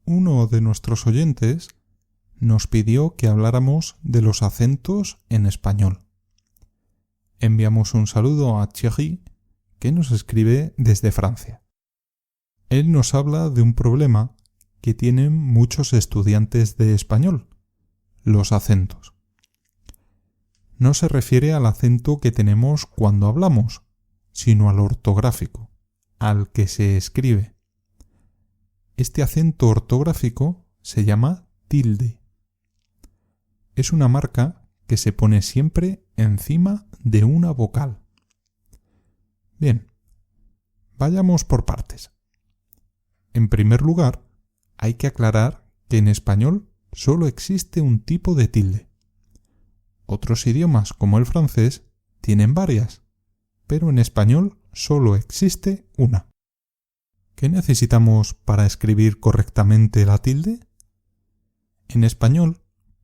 Uno de nuestros oyentes nos pidió que habláramos de los acentos en español. Enviamos un saludo a Thierry, que nos escribe desde Francia. Él nos habla de un problema que tienen muchos estudiantes de español, los acentos. No se refiere al acento que tenemos cuando hablamos, sino al ortográfico, al que se escribe. Este acento ortográfico se llama tilde. Es una marca que se pone siempre encima de una vocal. Bien, vayamos por partes. En primer lugar, hay que aclarar que en español solo existe un tipo de tilde. Otros idiomas, como el francés, tienen varias, pero en español solo existe una. ¿Qué necesitamos para escribir correctamente la tilde? En español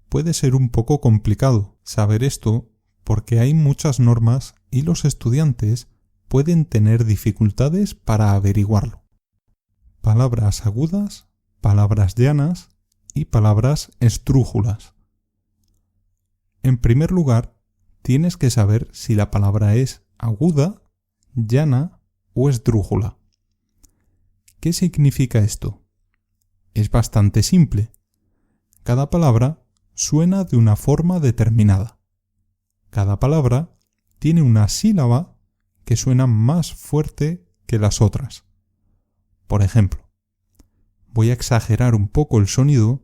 puede ser un poco complicado saber esto porque hay muchas normas y los estudiantes pueden tener dificultades para averiguarlo. Palabras agudas, palabras llanas y palabras esdrújulas. En primer lugar, tienes que saber si la palabra es aguda, llana o esdrújula. ¿Qué significa esto? Es bastante simple. Cada palabra suena de una forma determinada. Cada palabra tiene una sílaba que suena más fuerte que las otras. Por ejemplo, voy a exagerar un poco el sonido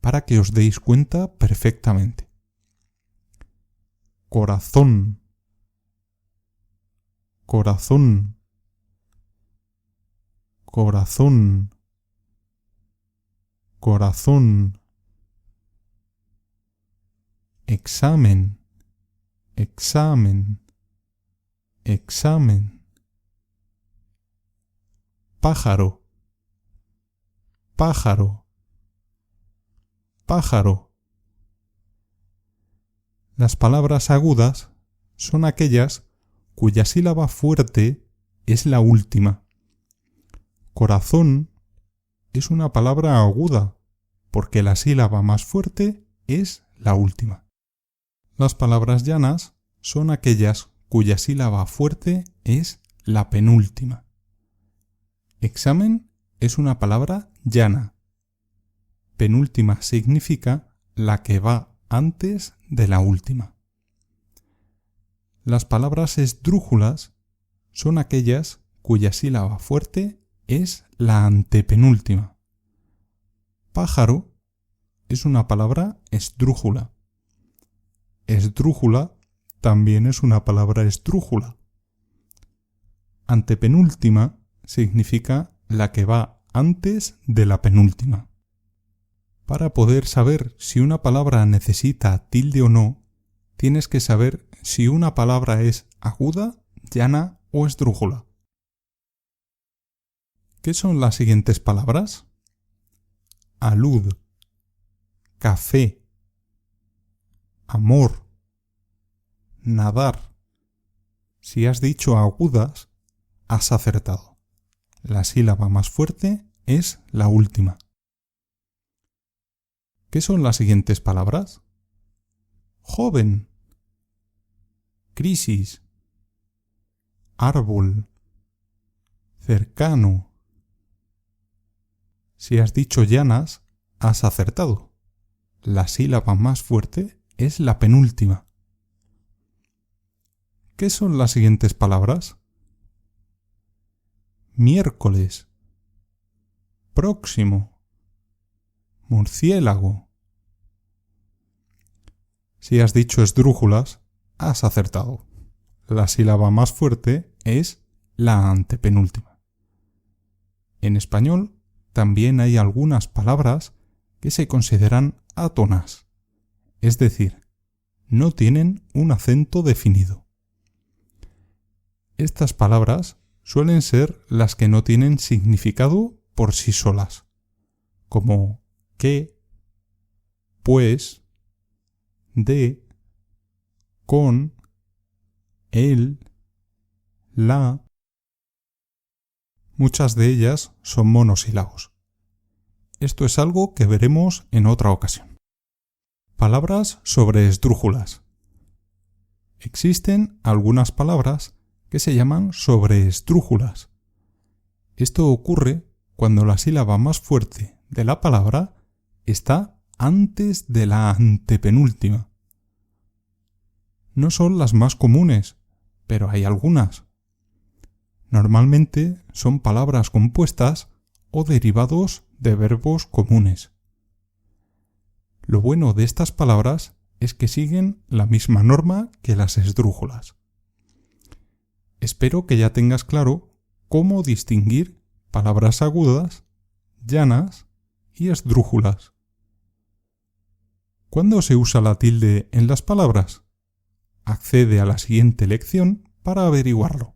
para que os deis cuenta perfectamente. Corazón, corazón, corazón, corazón. Examen, examen, examen. Pájaro, pájaro, pájaro. Las palabras agudas son aquellas cuya sílaba fuerte es la última. Corazón es una palabra aguda porque la sílaba más fuerte es la última. Las palabras llanas son aquellas cuya sílaba fuerte es la penúltima. Examen es una palabra llana. Penúltima significa la que va antes de la última. Las palabras esdrújulas son aquellas cuya sílaba fuerte es la antepenúltima. Pájaro es una palabra esdrújula. Esdrújula también es una palabra esdrújula. Antepenúltima significa la que va antes de la penúltima. Para poder saber si una palabra necesita tilde o no, tienes que saber si una palabra es aguda, llana o esdrújula. ¿Qué son las siguientes palabras? Alud, café, amor, nadar. Si has dicho agudas, has acertado. La sílaba más fuerte es la última. ¿Qué son las siguientes palabras? Joven, crisis, árbol, cercano. Si has dicho llanas, has acertado. La sílaba más fuerte es la penúltima. ¿Qué son las siguientes palabras? Miércoles, próximo, murciélago. Si has dicho esdrújulas, has acertado. La sílaba más fuerte es la antepenúltima. En español también hay algunas palabras que se consideran átonas, es decir, no tienen un acento definido. Estas palabras suelen ser las que no tienen significado por sí solas, como que, pues, de, con, el, la. Muchas de ellas son monosílabos. esto es algo que veremos en otra ocasión. Palabras sobre esdrújulas. Existen algunas palabras que se llaman sobreesdrújulas. Esto ocurre cuando la sílaba más fuerte de la palabra está antes de la antepenúltima. No son las más comunes, pero hay algunas. Normalmente son palabras compuestas o derivados de verbos comunes. Lo bueno de estas palabras es que siguen la misma norma que las esdrújulas. Espero que ya tengas claro cómo distinguir palabras agudas, llanas y esdrújulas. ¿Cuándo se usa la tilde en las palabras? Accede a la siguiente lección para averiguarlo.